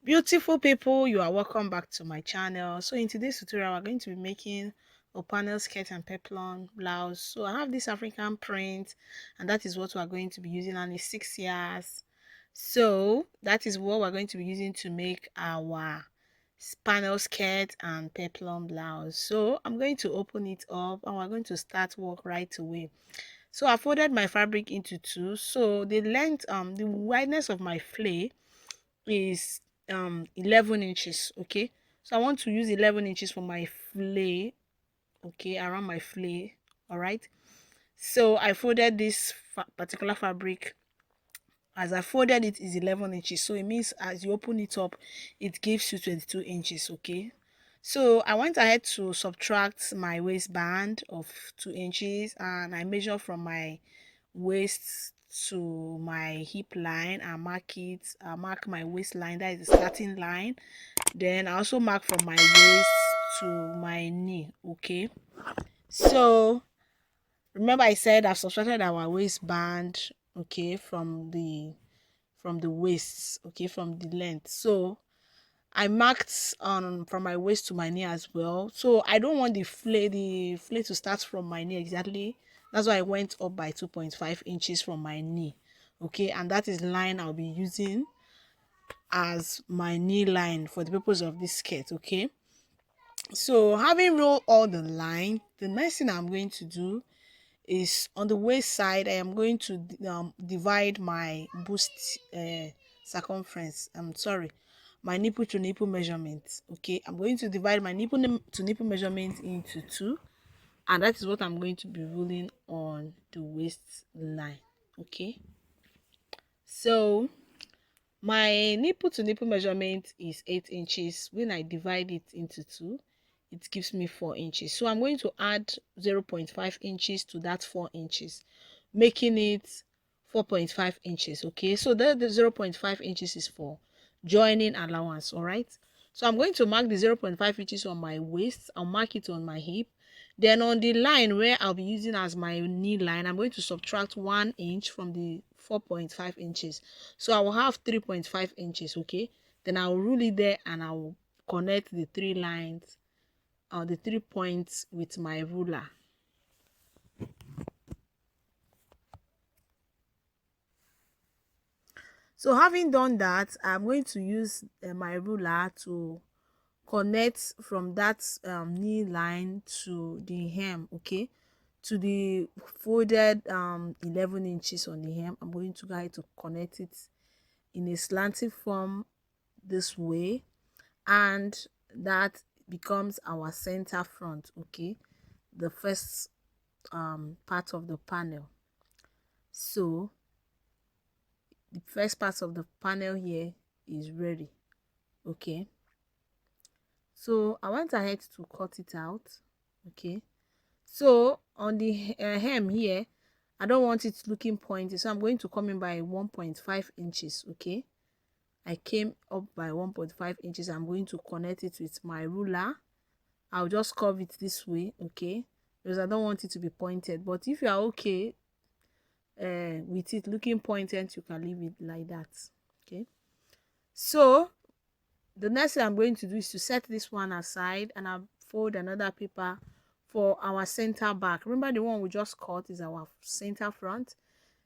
Beautiful people, you are welcome back to my channel. So in today's tutorial, we're going to be making a panel skirt and peplum blouse. So I have this African print, and that is what we're going to be using, and it's 6 years. So that is what we're going to be using to make our panel skirt and peplum blouse. So I'm going to open it up and we're going to start work right away. So I folded my fabric into two. So the length, the wideness of my flay is 11 inches. Okay, so I want to use 11 inches for my flay, okay, around my flay. All right, so I folded this particular fabric. As I folded it is 11 inches, so it means as you open it up it gives you 22 inches. Okay, so I went ahead to subtract my waistband of 2 inches, and I measure from my waist to my hip line and mark my waistline, that is the starting line. Then I also mark from my waist to my knee. Okay, so remember I said I've subtracted our waistband, okay, from the waist, okay, from the length. So I marked from my waist to my knee as well. So I don't want the flay to start from my knee exactly. That's why I went up by 2.5 inches from my knee. Okay, and that is line I'll be using as my knee line for the purpose of this skirt. Okay, so having rolled all the line, the next thing I'm going to do is on the waist side I am going to divide my bust circumference, my nipple to nipple measurement. Okay, I'm going to divide my nipple to nipple measurement into two, and that is what I'm going to be ruling on the waist line. Okay, so my nipple to nipple measurement is 8 inches. When I divide it into two, it gives me 4 inches. So I'm going to add 0.5 inches to that 4 inches, making it 4.5 inches. Okay, so the 0.5 inches is for joining allowance. All right, so I'm going to mark the 0.5 inches on my waist. I'll mark it on my hip. Then on the line where I'll be using as my knee line, I'm going to subtract 1 inch from the 4.5 inches. So I will have 3.5 inches. Okay, then I will rule it there and I will connect the three lines, the 3 points with my ruler. So having done that, I'm going to use my ruler to connect from that knee line to the hem. Okay, to the folded 11 inches on the hem. I'm going to try to connect it in a slanting form this way, and that becomes our center front. Okay, the first part of the panel. So the first part of the panel here is ready. Okay, so I went ahead to cut it out. Okay, so on the hem here, I don't want it looking pointy, so I'm going to come in by 1.5 inches. Okay, I came up by 1.5 inches. I'm going to connect it with my ruler. I'll just curve it this way. Okay, because I don't want it to be pointed, but if you are okay with it looking pointed, you can leave it like that. Okay, so the next thing I'm going to do is to set this one aside, and I'll fold another paper for our center back. Remember, the one we just cut is our center front.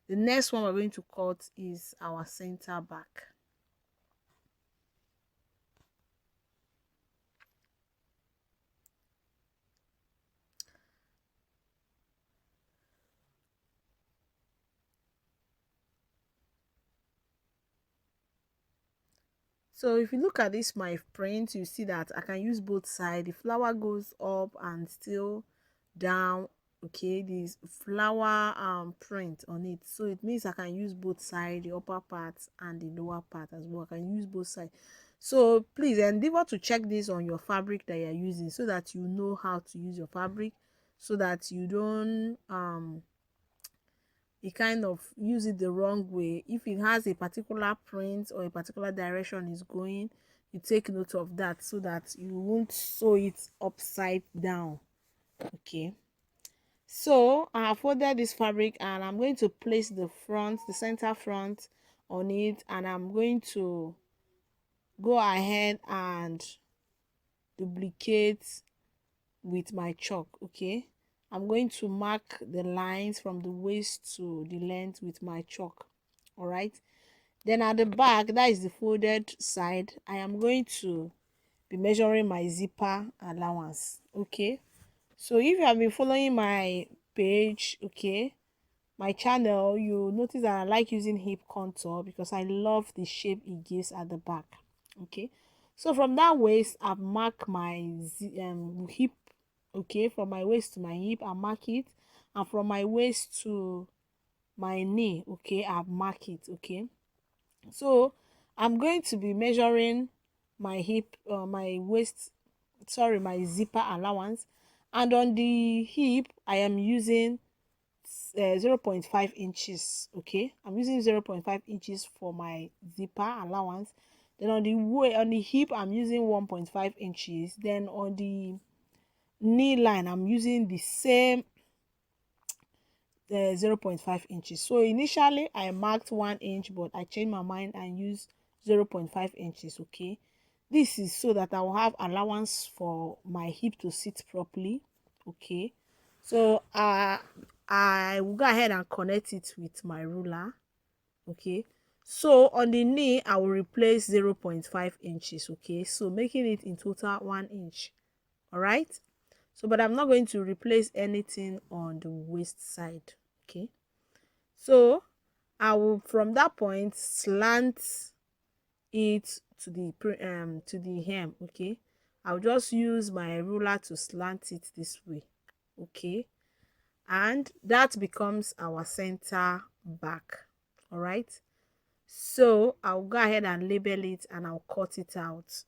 The next one we're going to cut is our center back. So if you look at this my print, you see that I can use both sides. The flower goes up and still down. Okay, this flower print on it, so it means I can use both sides, the upper part and the lower part as well. I can use both sides. So please endeavor to check this on your fabric that you're using, so that you know how to use your fabric, so that you don't you kind of use it the wrong way. If it has a particular print or a particular direction is going, you take note of that so that you won't sew it upside down. Okay, so I have folded this fabric and I'm going to place the center front on it, and I'm going to go ahead and duplicate with my chalk. Okay, I'm going to mark the lines from the waist to the length with my chalk. All right, then at the back, that is the folded side, I am going to be measuring my zipper allowance. Okay, so if you have been following my page, okay, my channel, you notice that I like using hip contour because I love the shape it gives at the back. Okay, so from that waist, I've marked my hip. Okay, from my waist to my hip, I mark it, and from my waist to my knee, okay, I've marked it. Okay, so I'm going to be measuring my hip, my waist, sorry, my zipper allowance, and on the hip I am using 0.5 inches. Okay, I'm using 0.5 inches for my zipper allowance. Then on the hip I'm using 1.5 inches. Then on the knee line I'm using the same 0.5 inches. So initially I marked 1 inch, but I changed my mind and used 0.5 inches. Okay, this is so that I will have allowance for my hip to sit properly. Okay, so I will go ahead and connect it with my ruler. Okay, so on the knee I will replace 0.5 inches. Okay, so making it in total 1 inch. All right, so but I'm not going to replace anything on the waist side. Okay, so I will from that point slant it to the hem. Okay, I'll just use my ruler to slant it this way. Okay, and that becomes our center back. All right, so I'll go ahead and label it and I'll cut it out.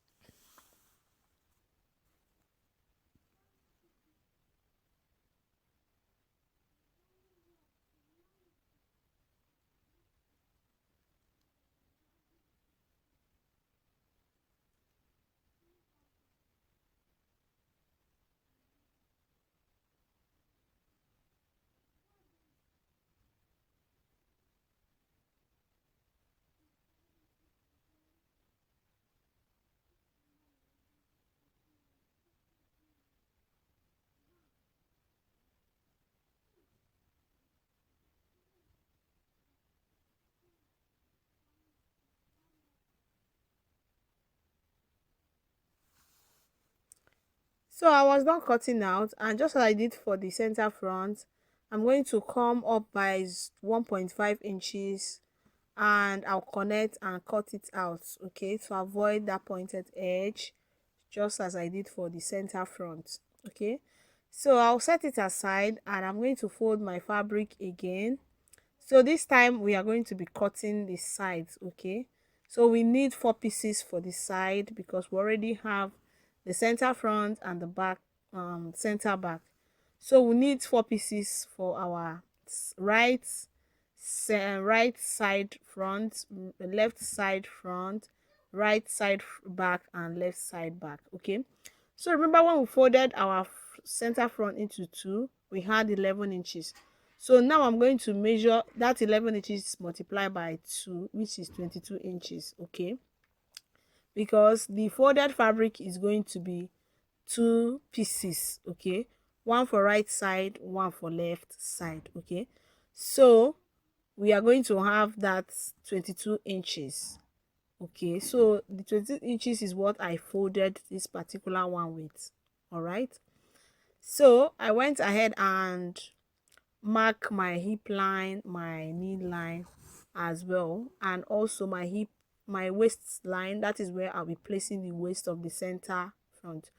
So I was done cutting out, and just as I did for the center front, I'm going to come up by 1.5 inches and I'll connect and cut it out. Okay, to avoid that pointed edge, just as I did for the center front. Okay, so I'll set it aside and I'm going to fold my fabric again. So this time we are going to be cutting the sides. Okay, so we need 4 pieces for the side because we already have the center front and the back, center back. So we need 4 pieces for our right right side front, left side front, right side back, and left side back. Okay, so remember when we folded our center front into two, we had 11 inches. So now I'm going to measure that 11 inches multiplied by 2, which is 22 inches. Okay, because the folded fabric is going to be 2 pieces. Okay, one for right side, one for left side. Okay, so we are going to have that 22 inches. Okay, so the 22 inches is what I folded this particular one with. All right, so I went ahead and mark my hip line, my knee line as well, and also my waist line. That is where I'll be placing the waist of the center front.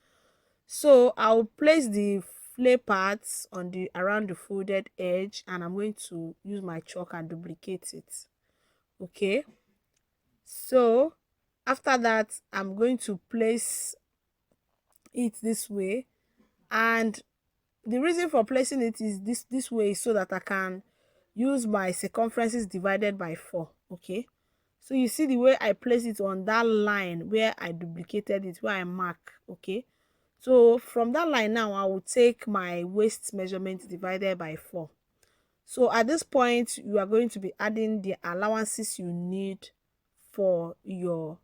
So I'll place the flare parts on the around the folded edge, and I'm going to use my chalk and duplicate it. Okay, so After that, I'm going to place it this way, and the reason for placing it is this way is so that I can use my circumferences divided by 4. Okay, so you see the way I place it on that line where I duplicated it, where I mark. Okay, so from that line now, I will take my waist measurement divided by 4. So at this point, you are going to be adding the allowances you need for your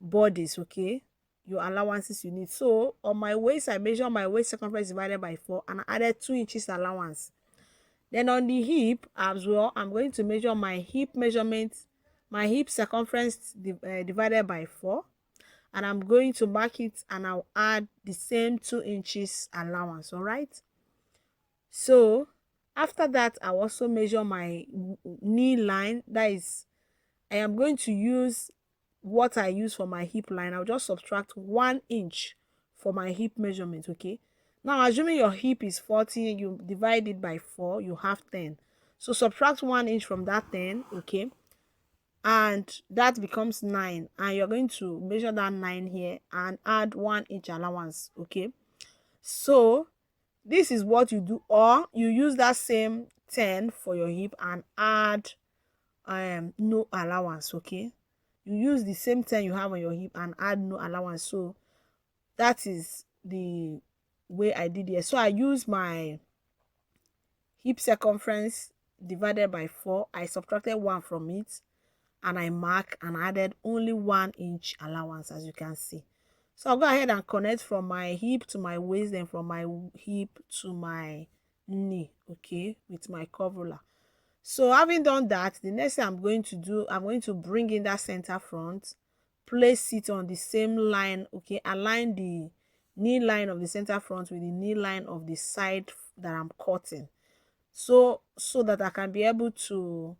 bodies. Okay, your allowances you need. So on my waist, I measure my waist circumference divided by 4, and I added 2 inches allowance. Then on the hip as well, I'm going to measure my hip measurement, my hip circumference divided by 4, and I'm going to mark it, and I'll add the same 2 inches allowance. All right, so after that, I'll also measure my knee line. That is, I am going to use what I use for my hip line. I'll just subtract 1 inch for my hip measurement. Okay, now assuming your hip is 40, you divide it by 4, you have 10. So subtract 1 inch from that 10. Okay, and that becomes 9, and you're going to measure that 9 here and add 1 inch allowance. Okay, so this is what you do, or you use that same 10 for your hip and add no allowance. Okay, you use the same 10 you have on your hip and add no allowance. So that is the way I did it. So I use my hip circumference divided by 4, I subtracted 1 from it, and I mark and added only 1 inch allowance, as you can see. So I'll go ahead and connect from my hip to my waist, then from my hip to my knee. Okay, with my curve ruler. So having done that, the next thing I'm going to do, I'm going to bring in that center front, place it on the same line. Okay, align the knee line of the center front with the knee line of the side that I'm cutting, so that I can be able to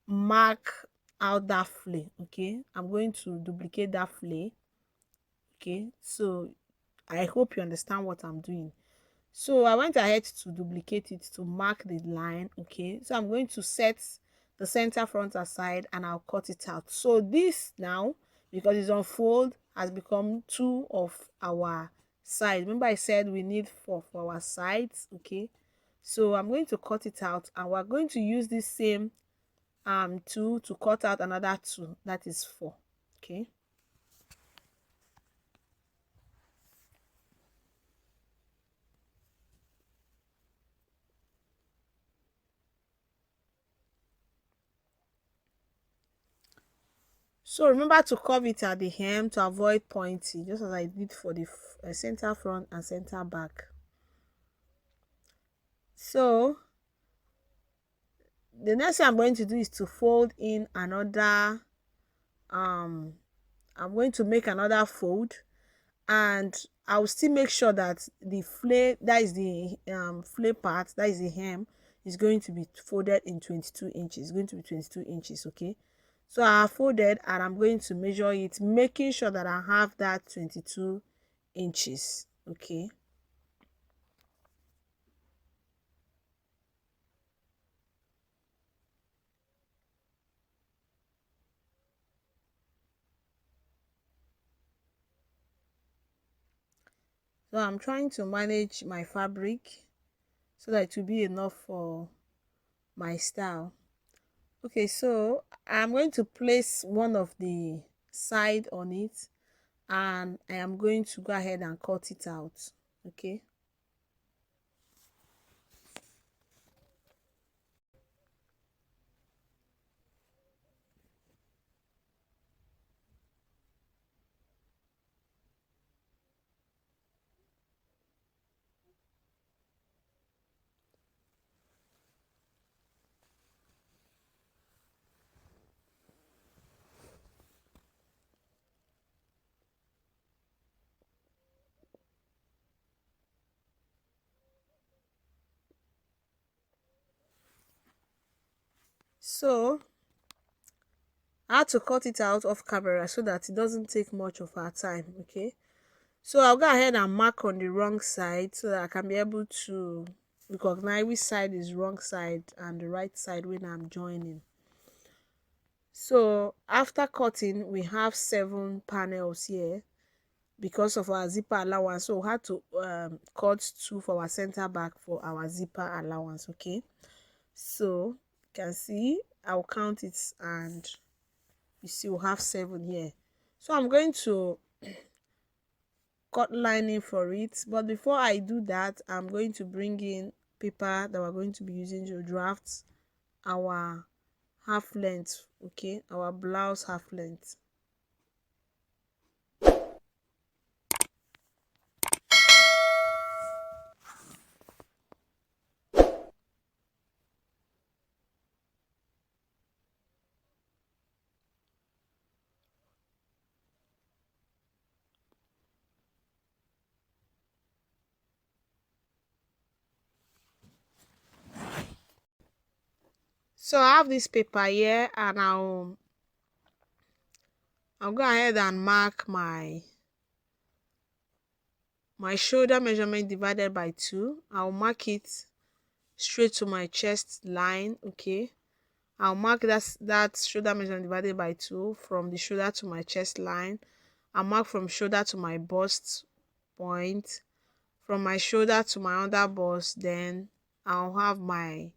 mark out that flay. Okay, I'm going to duplicate that flay. Okay, so I hope you understand what I'm doing. So I went ahead to duplicate it to mark the line. Okay, so I'm going to set the center front aside, and I'll cut it out. So this now, because it's on fold, has become 2 of our sides. Remember I said we need 4 for our sides. Okay, so I'm going to cut it out, and we're going to use this same 2 to cut out another 2, that is 4. Okay, so remember to curve it at the hem to avoid pointing, just as I did for the center front and center back. So the next thing I'm going to do is to fold in another I'm going to make another fold, and I'll still make sure that the flay, that is the flay part, that is the hem, is going to be folded in 22 inches. It's going to be 22 inches. Okay, so I have folded, and I'm going to measure it, making sure that I have that 22 inches. Okay, so I'm trying to manage my fabric so that it will be enough for my style. Okay, so I'm going to place one of the side on it, and I am going to go ahead and cut it out. Okay, so I had to cut it out off camera so that it doesn't take much of our time. Okay, so I'll go ahead and mark on the wrong side so that I can be able to recognize which side is wrong side and the right side when I'm joining. So after cutting, we have 7 panels here because of our zipper allowance. So we had to cut 2 for our center back for our zipper allowance. Okay, so you can see I'll count it, and you see we'll have 7 here. So I'm going to cut lining for it, but before I do that, I'm going to bring in paper that we're going to be using to draft our half length. Okay, our blouse half length. So I have this paper here, and I'll go ahead and mark my shoulder measurement divided by 2. I'll mark it straight to my chest line. Okay, I'll mark that shoulder measurement divided by 2 from the shoulder to my chest line. I'll mark from shoulder to my bust point, from my shoulder to my under bust. Then I'll have my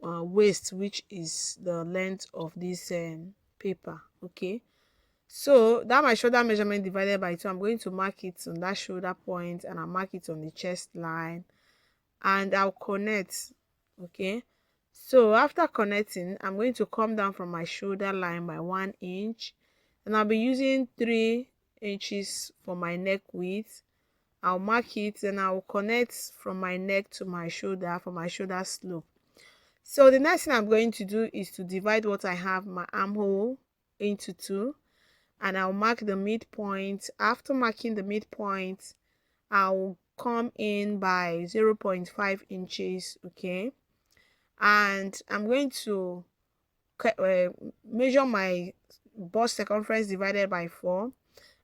waist, which is the length of this paper. Okay, so that my shoulder measurement divided by 2, I'm going to mark it on that shoulder point, and I'll mark it on the chest line, and I'll connect. Okay, so after connecting, I'm going to come down from my shoulder line by 1 inch, and I'll be using 3 inches for my neck width. I'll mark it, and I'll connect from my neck to my shoulder for my shoulder slope. So the next thing I'm going to do is to divide what I have, my armhole, into 2, and I'll mark the midpoint. After marking the midpoint, I'll come in by 0.5 inches. Okay, and I'm going to measure my bust circumference divided by 4,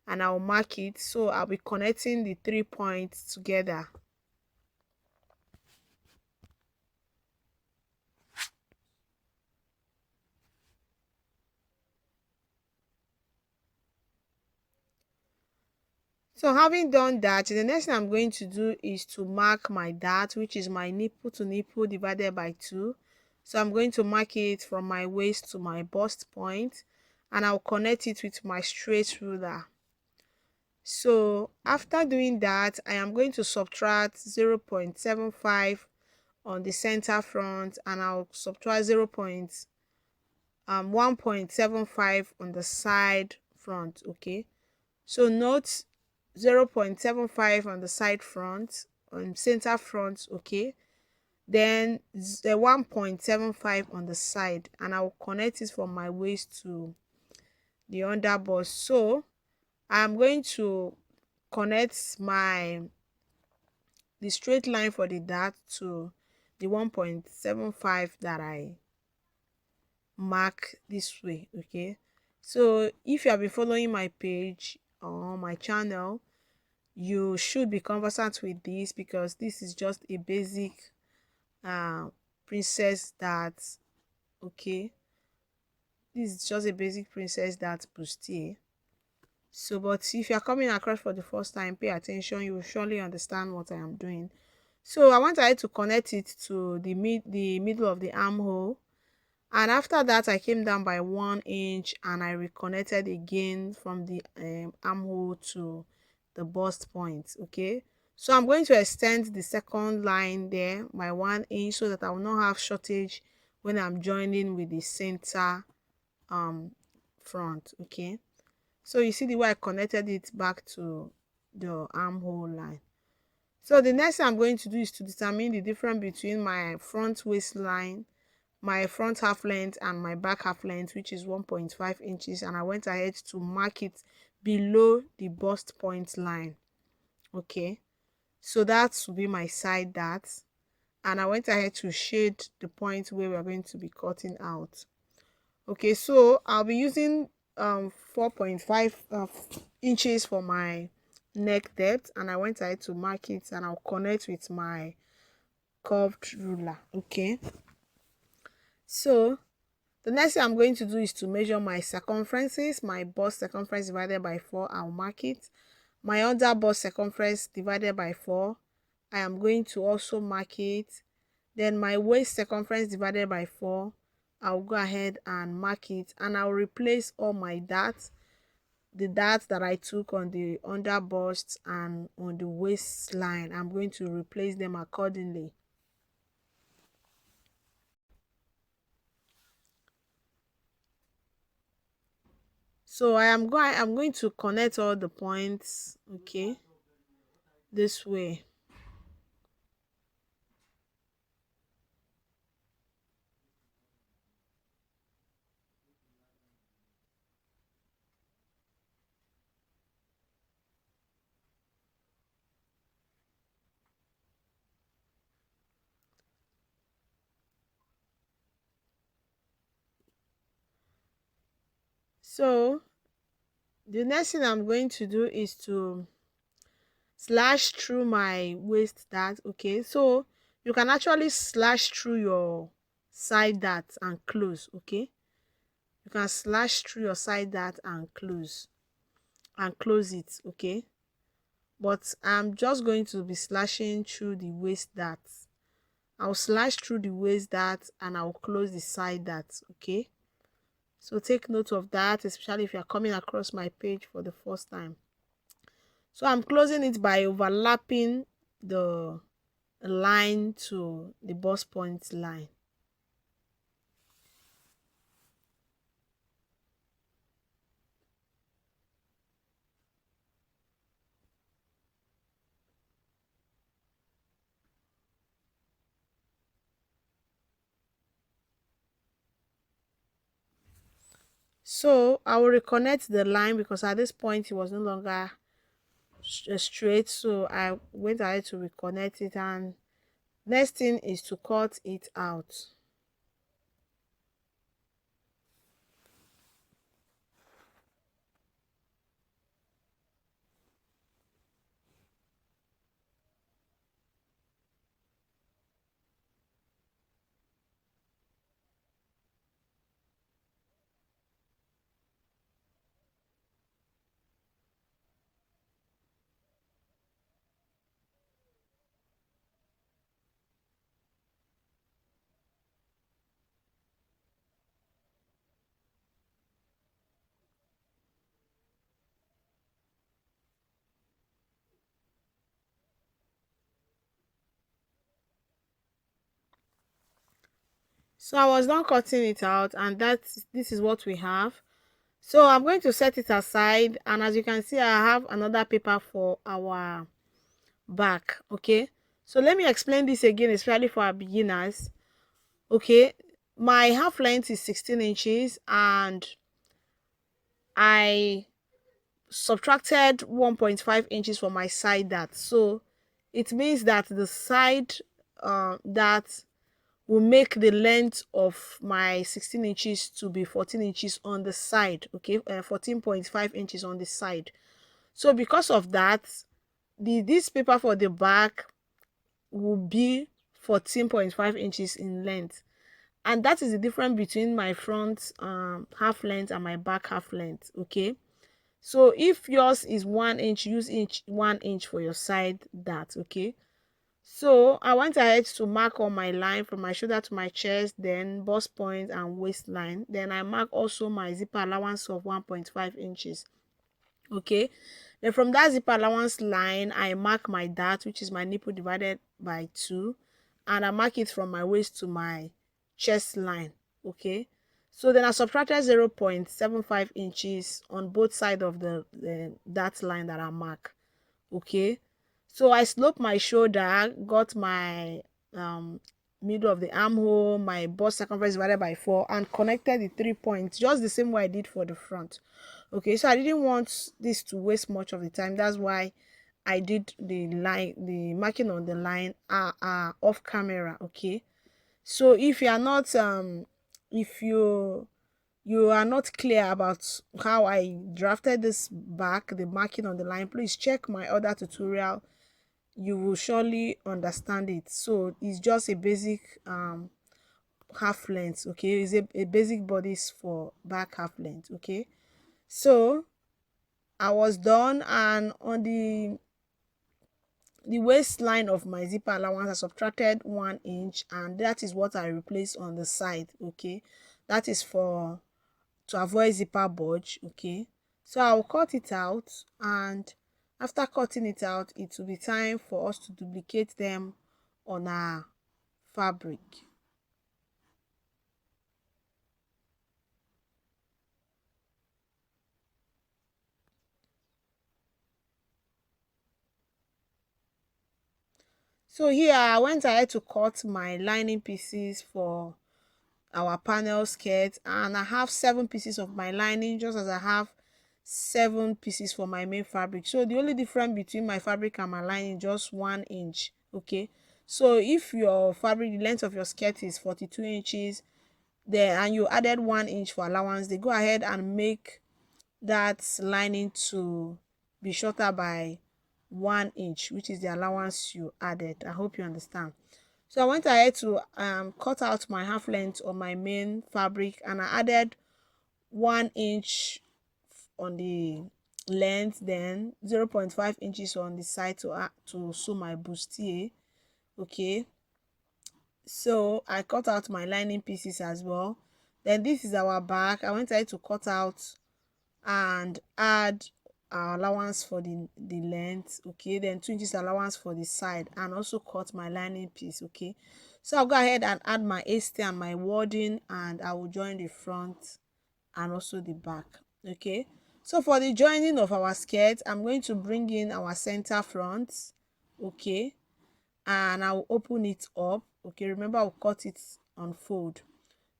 and I'll mark it. So I'll be connecting the 3 points together. So having done that, the next thing I'm going to do is to mark my dart, which is my nipple to nipple divided by 2. So I'm going to mark it from my waist to my bust point, and I'll connect it with my straight ruler. So after doing that, I am going to subtract 0.75 on the center front, and I'll subtract 1.75 on the side front. Okay, so note 0.75 on the side front, on center front. Okay, then the 1.75 on the side, and I will connect it from my waist to the under bust. So I'm going to connect the straight line for the dart to the 1.75 that I mark this way. Okay, so if you have been following my page or my channel, you should be conversant with this, because this is just a basic princess dart. Okay, this is just a basic princess dart bustier. So but if you are coming across for the first time, pay attention, you will surely understand what I am doing. So I wanted to connect it to the middle of the armhole, and after that I came down by 1 inch, and I reconnected again from the armhole to the bust point. Okay, so I'm going to extend the second line there by 1 inch, so that I will not have shortage when I'm joining with the center front. Okay, so you see the way I connected it back to the armhole line. So the next thing I'm going to do is to determine the difference between my front waistline, my front half length, and my back half length, which is 1.5 inches, and I went ahead to mark it below the bust point line. Okay, so that will be my side dart, and I went ahead to shade the point where we're going to be cutting out. Okay, so I'll be using 4.5 inches for my neck depth, and I went ahead to mark it, and I'll connect with my curved ruler. Okay, so The next thing I'm going to do is to measure my circumferences. My bust circumference divided by 4, I'll mark it. My under bust circumference divided by 4, I am going to also mark it. Then my waist circumference divided by 4, I'll go ahead and mark it, and I'll replace all my darts, the darts that I took on the under bust and on the waistline. I'm going to replace them accordingly. So I'm going to connect all the points, okay, this way. So the next thing I'm going to do is to slash through my waist dart. Okay, so you can actually slash through your side dart and close. Okay, you can slash through your side dart and close it. Okay, but I'm just going to be slashing through the waist dart. I'll slash through the waist dart and I'll close the side dart. Okay, so take note of that, especially if you're coming across my page for the first time. So I'm closing it by overlapping the line to the bust point line. So I will reconnect the line because at this point it was no longer straight, so I went ahead to reconnect it, and next thing is to cut it out. So I was done cutting it out, and this is what we have. So I'm going to set it aside, and as you can see, I have another paper for our back. Okay, so let me explain this again, especially for our beginners. Okay, my half length is 16 inches, and I subtracted 1.5 inches for my side dart. So it means that the side that will make the length of my 16 inches to be 14 inches on the side. Okay, 14.5 inches on the side. So because of that, this paper for the back will be 14.5 inches in length, and that is the difference between my front half length and my back half length. Okay, so if yours is 1 inch, use 1 inch for your side dart. Okay, so I went ahead to mark on my line from my shoulder to my chest, then bust point and waistline. Then I mark also my zipper allowance of 1.5 inches. Okay, then from that zipper allowance line, I mark my dart, which is my nipple divided by 2, and I mark it from my waist to my chest line. Okay, so then I subtracted 0.75 inches on both sides of the dart line that I mark. Okay, so I sloped my shoulder, got my middle of the armhole, my bust circumference divided by 4, and connected the 3 points just the same way I did for the front. Okay, so I didn't want this to waste much of the time. That's why I did the marking on the line off camera. Okay, so if you are not if you are not clear about how I drafted this back, the marking on the line, please check my other tutorial. You will surely understand it. So it's just a basic half length. Okay, it's a basic bodice for back half length. Okay, so I was done, and on the waistline of my zipper allowance I subtracted 1 inch, and that is what I replaced on the side. Okay, that is for to avoid zipper bulge. Okay, so I'll cut it out, and after cutting it out, it will be time for us to duplicate them on our fabric. So here I went ahead to cut my lining pieces for our panel skirt, and I have 7 pieces of my lining, just as I have 7 pieces for my main fabric. So the only difference between my fabric and my lining just 1 inch. Okay, so if your fabric, the length of your skirt is 42 inches, then and you added 1 inch for allowance, they go ahead and make that lining to be shorter by 1 inch, which is the allowance you added. I hope you understand. So I went ahead to cut out my half length on my main fabric, and I added 1 inch on the length, then 0.5 inches on the side to sew my bustier. Okay, so I cut out my lining pieces as well. Then this is our back. I went ahead to cut out and add our allowance for the length. Okay, then 2 inches allowance for the side, and also cut my lining piece. Okay, so I'll go ahead and add my hasty and my wording, and I will join the front and also the back. Okay, so for the joining of our skirt, I'm going to bring in our center front. Okay, and I'll open it up. Okay, remember I'll cut it on fold.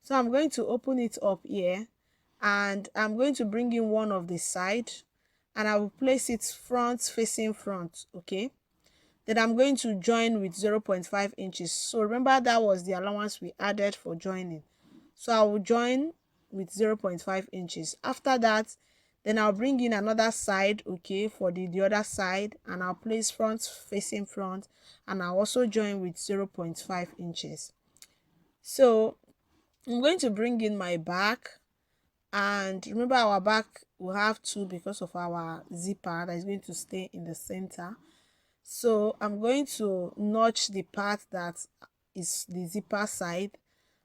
So I'm going to open it up here, and I'm going to bring in one of the side, and I will place it front facing front. Okay, then I'm going to join with 0.5 inches. So remember that was the allowance we added for joining. So I will join with 0.5 inches. After that, then I'll bring in another side. Okay, for the other side, and I'll place front facing front, and I'll also join with 0.5 inches. So I'm going to bring in my back, and remember our back will have two because of our zipper that is going to stay in the center. So I'm going to notch the part that is the zipper side.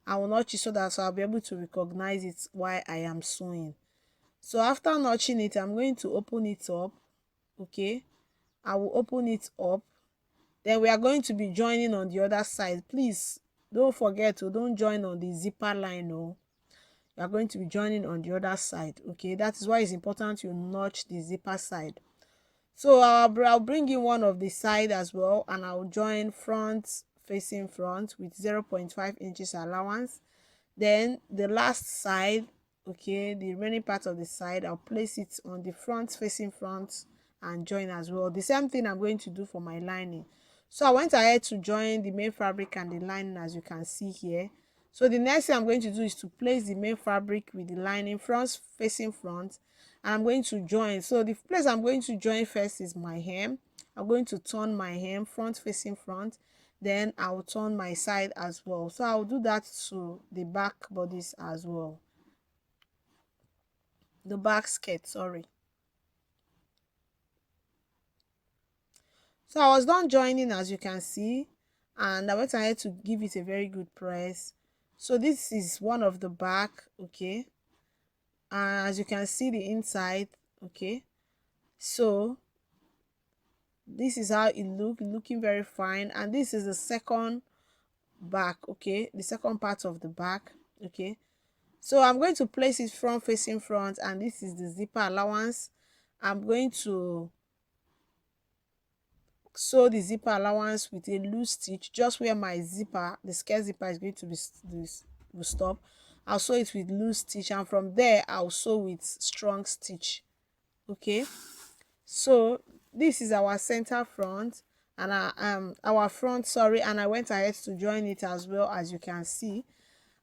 I will notch it so that I'll be able to recognize it while I am sewing. So after notching it, I'm going to open it up. Okay, I will open it up. Then we are going to be joining on the other side. Please don't forget to don't join on the zipper line. No, you are going to be joining on the other side. Okay, that is why it's important you notch the zipper side. So I'll bring in one of the side as well, and I'll join front facing front with 0.5 inches allowance. Then the last side, okay, the remaining part of the side, I'll place it on the front facing front and join as well. The same thing I'm going to do for my lining. So I went ahead to join the main fabric and the lining, as you can see here. So the next thing I'm going to do is to place the main fabric with the lining front facing front, and I'm going to join. So the place I'm going to join first is my hem. I'm going to turn my hem front facing front, then I'll turn my side as well. So I'll do that to the back bodice as well, the back skirt, sorry. So I was done joining, as you can see, and I went ahead to give it a very good press. So this is one of the back. Okay, and as you can see the inside. Okay, so this is how it looking very fine, and this is the second back. Okay, the second part of the back. Okay, so I'm going to place it front facing front, and this is the zipper allowance. I'm going to sew the zipper allowance with a loose stitch just where my zipper, the skirt zipper, is going to be will stop. I'll sew it with loose stitch, and from there I'll sew with strong stitch. Okay, so this is our center front, and our front, sorry, and I went ahead to join it as well, as you can see.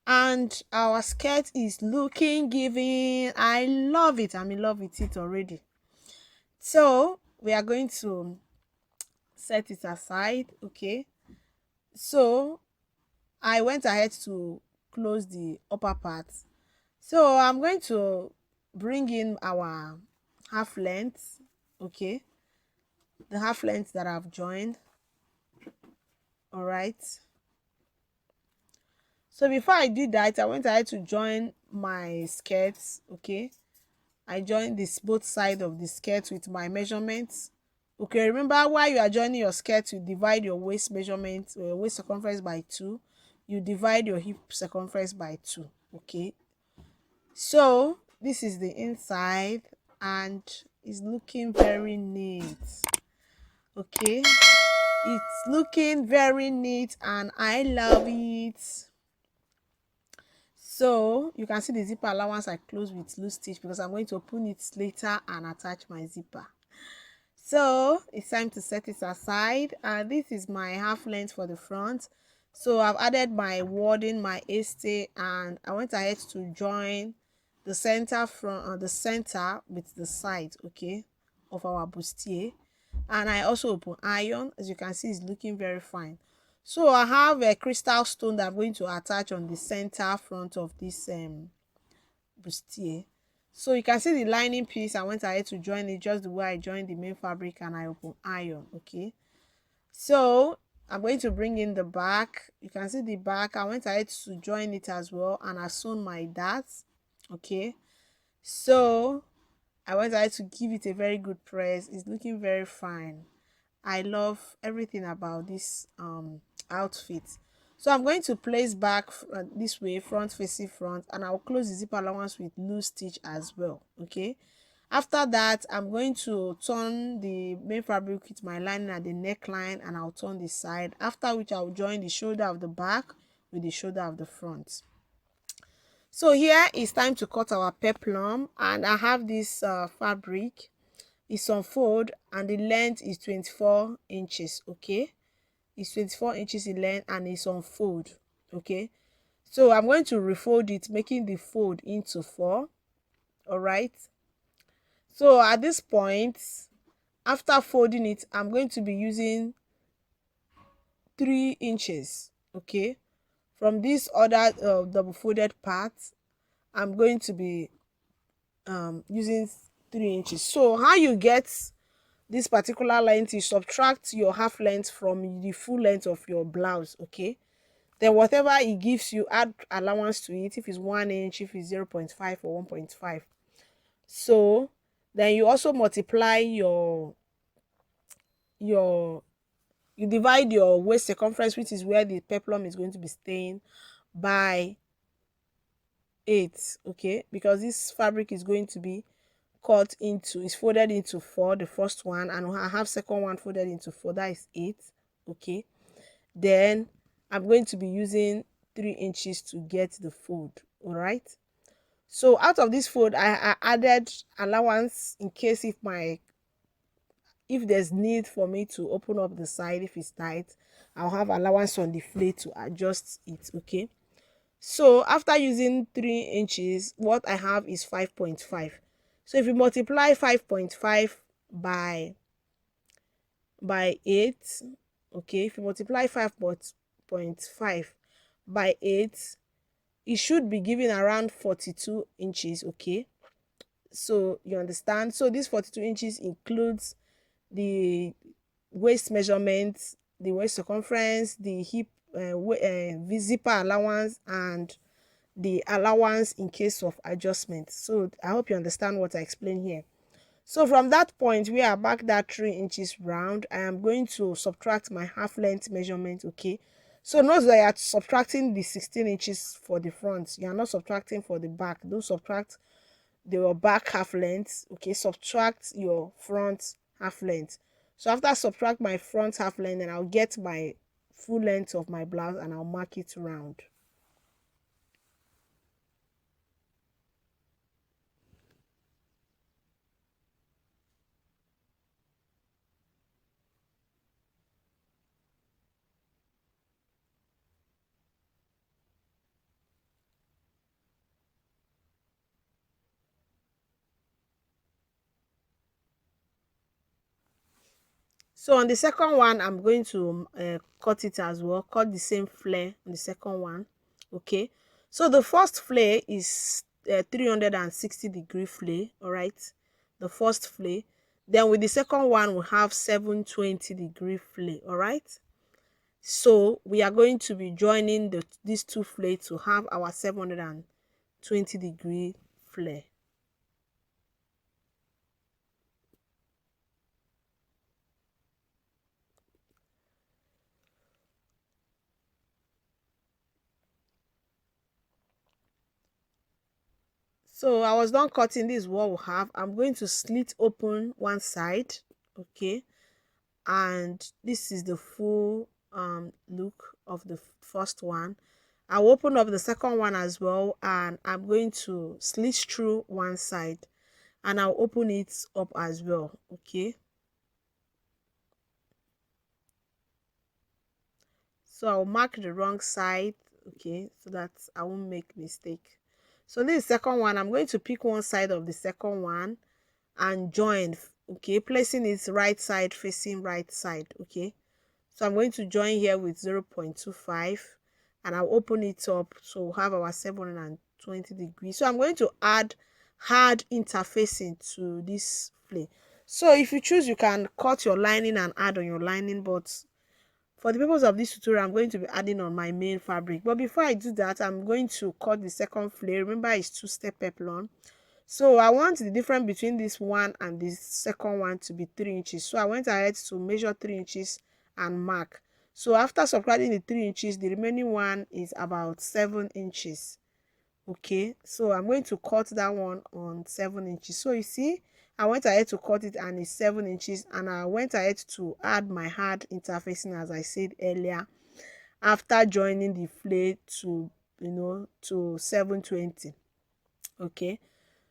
And our skirt is looking giving. I love it. I'm in love with it already. So we are going to set it aside. Okay, so I went ahead to close the upper part. So I'm going to bring in our half length, okay, the half length that I've joined. All right, so before I did that, I went ahead to join my skirts. Okay, I joined this both side of the skirt with my measurements. Okay, remember, while you are joining your skirt, you divide your waist measurement or your waist circumference by 2. You divide your hip circumference by 2. Okay, so this is the inside and it's looking very neat. Okay, it's looking very neat and I love it. So you can see the zipper allowance I close with loose stitch because I'm going to open it later and attach my zipper. So it's time to set it aside, and this is my half length for the front. So I've added my wording, my este, and I went ahead to join the center front, the center with the side, okay, of our bustier. And I also open iron. As you can see, it's looking very fine. So I have a crystal stone that I'm going to attach on the center front of this bustier. So you can see the lining piece. I went ahead to join it just the way I joined the main fabric, and I open iron. Okay, so I'm going to bring in the back. You can see the back. I went ahead to join it as well, and I sewn my darts. Okay, so I went ahead to give it a very good press. It's looking very fine. I love everything about this outfit. So I'm going to place back this way, front facing front, and I'll close the zip allowance with loose stitch as well. Okay, after that I'm going to turn the main fabric with my lining at the neckline, and I'll turn the side, after which I'll join the shoulder of the back with the shoulder of the front. So here it's time to cut our peplum, and I have this fabric. It's on fold and the length is 24 inches. Okay, it's 24 inches in length and it's on fold. Okay, so I'm going to refold it, making the fold into 4. All right, so at this point, after folding it, I'm going to be using 3 inches. Okay, from this other double folded part, I'm going to be using 3 inches. So how you get this particular length, you subtract your half length from the full length of your blouse. Okay, then whatever it gives you, add allowance to it. If it's 1 inch, if it's 0.5 or 1.5, so then you also multiply your you divide your waist circumference, which is where the peplum is going to be staying, by 8. Okay, because this fabric is going to be cut into, is folded into 4, the first one, and I have second one folded into 4, that is 8. Okay, then I'm going to be using 3 inches to get the fold. All right, so out of this fold, I added allowance in case if there's need for me to open up the side. If it's tight, I'll have allowance on the flare to adjust it. Okay, so after using 3 inches, what I have is 5.5. So if you multiply 5.5 by 8, okay, if you multiply 5.5 by 8, it should be giving around 42 inches. Okay, so you understand. So this 42 inches includes the waist measurement, the waist circumference, the hip zipper allowance, and the allowance in case of adjustment. So I hope you understand what I explained here. So from that point where I mark that 3 inches round, I am going to subtract my half length measurement. Okay, so notice that you are subtracting the 16 inches for the front. You are not subtracting for the back. Don't subtract your back half length. Okay, subtract your front half length. So after I subtract my front half length, then I'll get my full length of my blouse and I'll mark it round. So on the second one, I'm going to cut it as well, cut the same flare on the second one. Okay, So the first flare is 360-degree flare, all right? The first flare. Then with the second one, we have 720-degree flare, all right? So we are going to be joining these two flares to have our 720-degree flare. So I was done cutting. This is what we have. I'm going to slit open one side, okay, and this is the full look of the first one. I'll open up the second one as well, and I'm going to slit through one side, and I'll open it up as well, okay. So I'll mark the wrong side, okay, so that I won't make mistake. So this second one, I'm going to pick one side of the second one and join, okay, placing it right side facing right side, okay. So I'm going to join here with 0.25, and I'll open it up, so we'll have our 720 degrees. So I'm going to add hard interfacing to this flare. So if you choose, you can cut your lining and add on your lining, but for the purpose of this tutorial, I'm going to be adding on my main fabric. But before I do that, I'm going to cut the second flare. Remember, it's two-step peplum. So I want the difference between this one and this second one to be 3 inches. So I went ahead to measure 3 inches and mark. So after subtracting the 3 inches, the remaining one is about 7 inches. Okay, so I'm going to cut that one on 7 inches. So you see, I went ahead to cut it and it's 7 inches, and I went ahead to add my hard interfacing as I said earlier, after joining the flare to, to 720. Okay,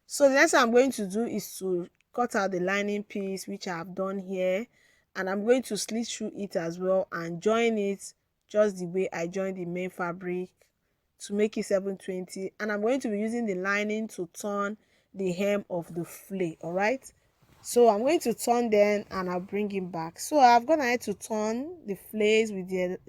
so the next thing I'm going to do is to cut out the lining piece, which I have done here, and I'm going to slit through it as well and join it just the way I joined the main fabric to make it 720. And I'm going to be using the lining to turn the hem of the flare, all right. So I'm going to turn then, and I'll bring it back. So I've gone ahead to turn the flares with their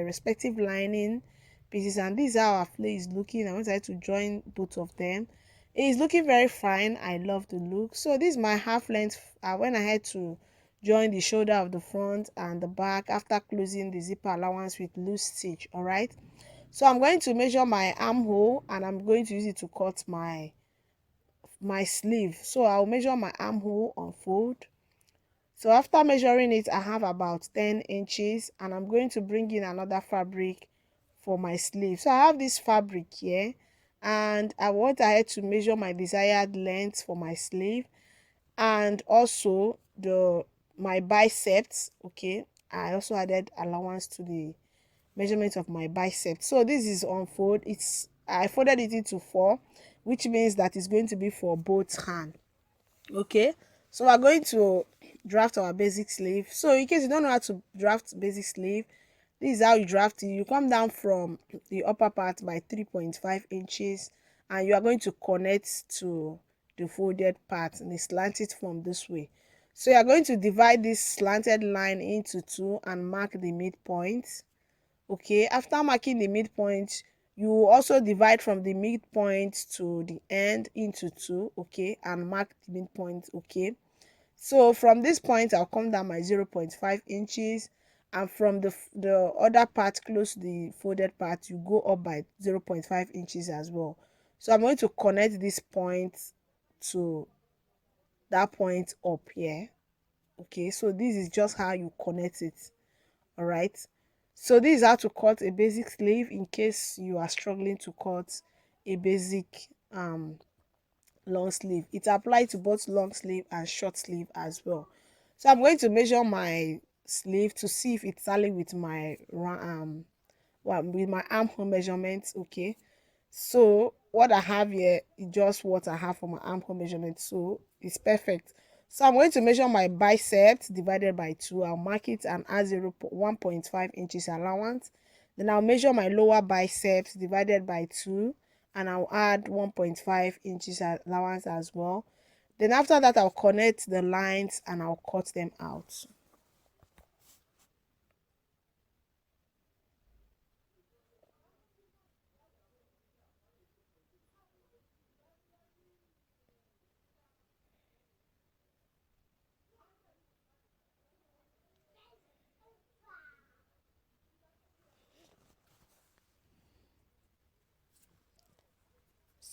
respective lining pieces, and this is how our flare is looking. I want to join both of them. It is looking very fine. I love the look. So this is my half length. I went ahead to join the shoulder of the front and the back after closing the zipper allowance with loose stitch, all right. So I'm going to measure my armhole, and I'm going to use it to cut my sleeve. So I'll measure my armhole, unfold. So after measuring it, I have about 10 inches, and I'm going to bring in another fabric for my sleeve. So I have this fabric here, and I went ahead to measure my desired length for my sleeve, and also my biceps, okay. I also added allowance to the measurement of my biceps. So this is unfold. I folded it into 4, which means that it's going to be for both hands. Okay, so we're going to draft our basic sleeve. So in case you don't know how to draft basic sleeve, this is how you draft it. You come down from the upper part by 3.5 inches, and you are going to connect to the folded part in a slanted form this way. So you are going to divide this slanted line into 2 and mark the midpoint. Okay, after marking the midpoint, you also divide from the midpoint to the end into 2, okay, and mark the midpoint, okay. So from this point, I'll come down my 0.5 inches, and from the other part close to the folded part, you go up by 0.5 inches as well. So I'm going to connect this point to that point up here. Okay, so this is just how you connect it. All right, so this is how to cut a basic sleeve in case you are struggling to cut a basic long sleeve. It applies to both long sleeve and short sleeve as well. So I'm going to measure my sleeve to see if it's tally with my with my armhole measurements, okay. So what I have here is just what I have for my armhole measurement, so it's perfect. So I'm going to measure my biceps divided by 2. I'll mark it and add 1.5 inches allowance. Then I'll measure my lower biceps divided by 2, and I'll add 1.5 inches allowance as well. Then after that, I'll connect the lines and I'll cut them out.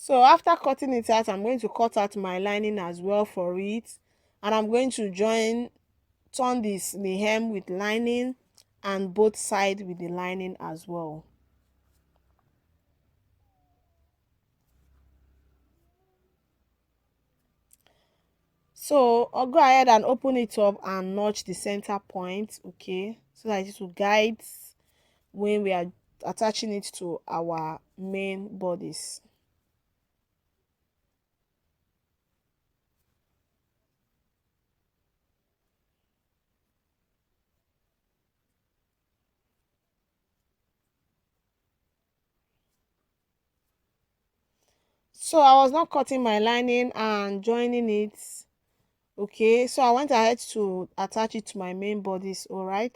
So after cutting it out, I'm going to cut out my lining as well for it, and I'm going to turn the hem with lining and both sides with the lining as well. So I'll go ahead and open it up and notch the center point, okay, so that it will guide when we are attaching it to our main bodies. So I was not cutting my lining and joining it, okay, so I went ahead to attach it to my main bodies. All right,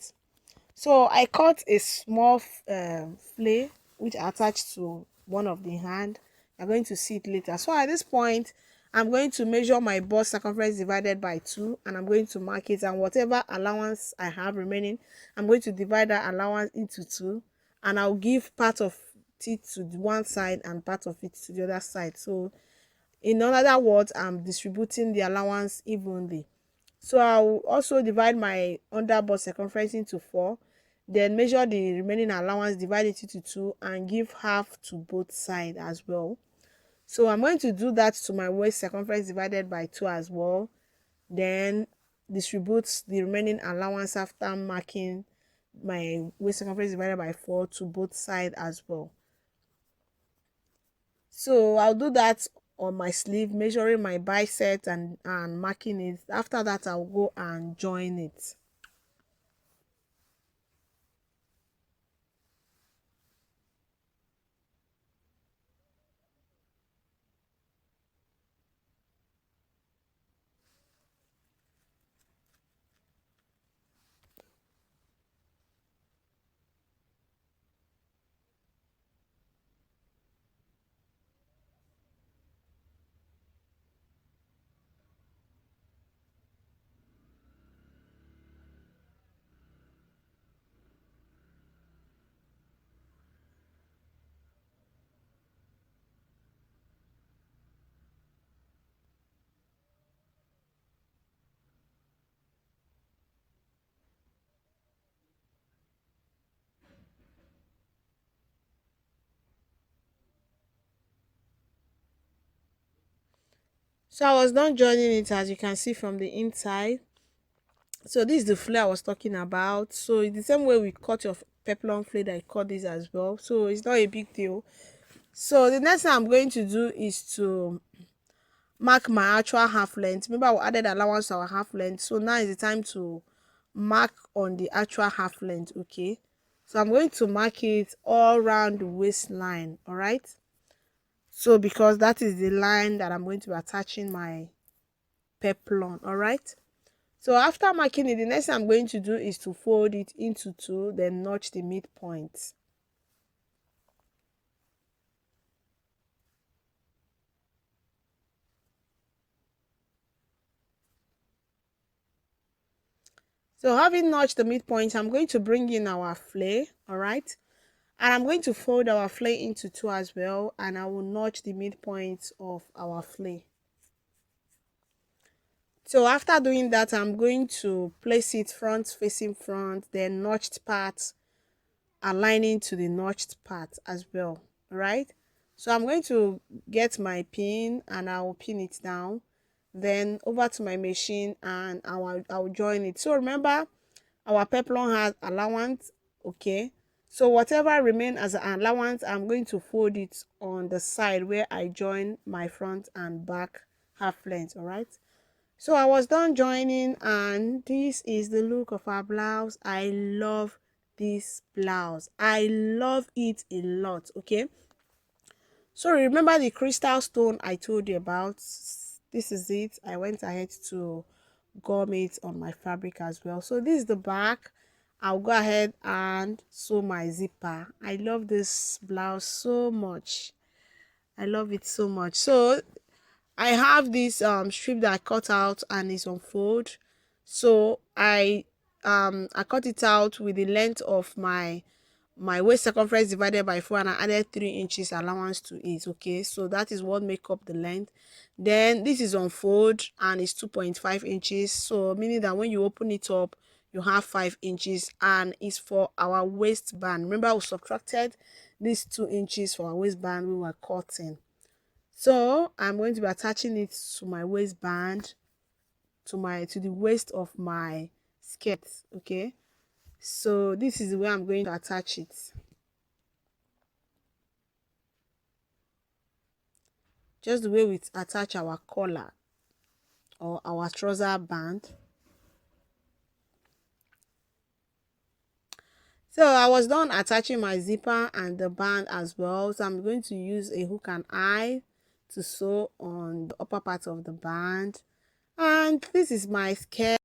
so I cut a small flay which attached to one of the hand. You're going to see it later. So at this point, I'm going to measure my bust circumference divided by 2, and I'm going to mark it, and whatever allowance I have remaining, I'm going to divide that allowance into 2, and I'll give part of it to the one side and part of it to the other side. So in other words, I'm distributing the allowance evenly. So I'll also divide my under bust circumference into 4, then measure the remaining allowance, divide it into 2, and give half to both sides as well. So I'm going to do that to my waist circumference divided by 2 as well, then distribute the remaining allowance after marking my waist circumference divided by 4 to both sides as well. So I'll do that on my sleeve, measuring my bicep and marking it. After that, I'll go and join it. So I was done joining it, as you can see from the inside. So this is the flare I was talking about. So it's the same way we cut your peplum flare that I cut this as well. So it's not a big deal. So the next thing I'm going to do is to mark my actual half length. Remember, we added allowance to our half length. So now is the time to mark on the actual half length, okay? So I'm going to mark it all around the waistline, all right? So because that is the line that I'm going to be attaching my peplum, all right? So after marking it, the next thing I'm going to do is to fold it into 2, then notch the midpoint. So having notched the midpoint, I'm going to bring in our flare, all right? And I'm going to fold our flare into 2 as well, and I will notch the midpoint of our flare. So after doing that, I'm going to place it front facing front, then notched part aligning to the notched part as well, right? So I'm going to get my pin and I will pin it down, then over to my machine, and I'll join it. So remember, our peplum has allowance, okay? So whatever remain as an allowance, I'm going to fold it on the side where I join my front and back half length, all right? So I was done joining, and this is the look of our blouse. I love this blouse. I love it a lot, okay? So remember the crystal stone I told you about? This is it. I went ahead to gum it on my fabric as well. So this is the back. I'll go ahead and sew my zipper. I love this blouse so much. I love it so much. So I have this strip that I cut out and it's on fold. So I cut it out with the length of my my waist circumference divided by 4, and I added 3 inches allowance to it. Okay, so that is what make up the length. Then this is on fold and it's 2.5 inches, so meaning that when you open it up you have 5 inches, and it's for our waistband. Remember, we subtracted these 2 inches for our waistband we were cutting. So I'm going to be attaching it to my waistband, to the waist of my skirt. Okay, so this is the way I'm going to attach it. Just the way we attach our collar or our trouser band. So I was done attaching my zipper and the band as well, so I'm going to use a hook and eye to sew on the upper part of the band. And this is my skirt.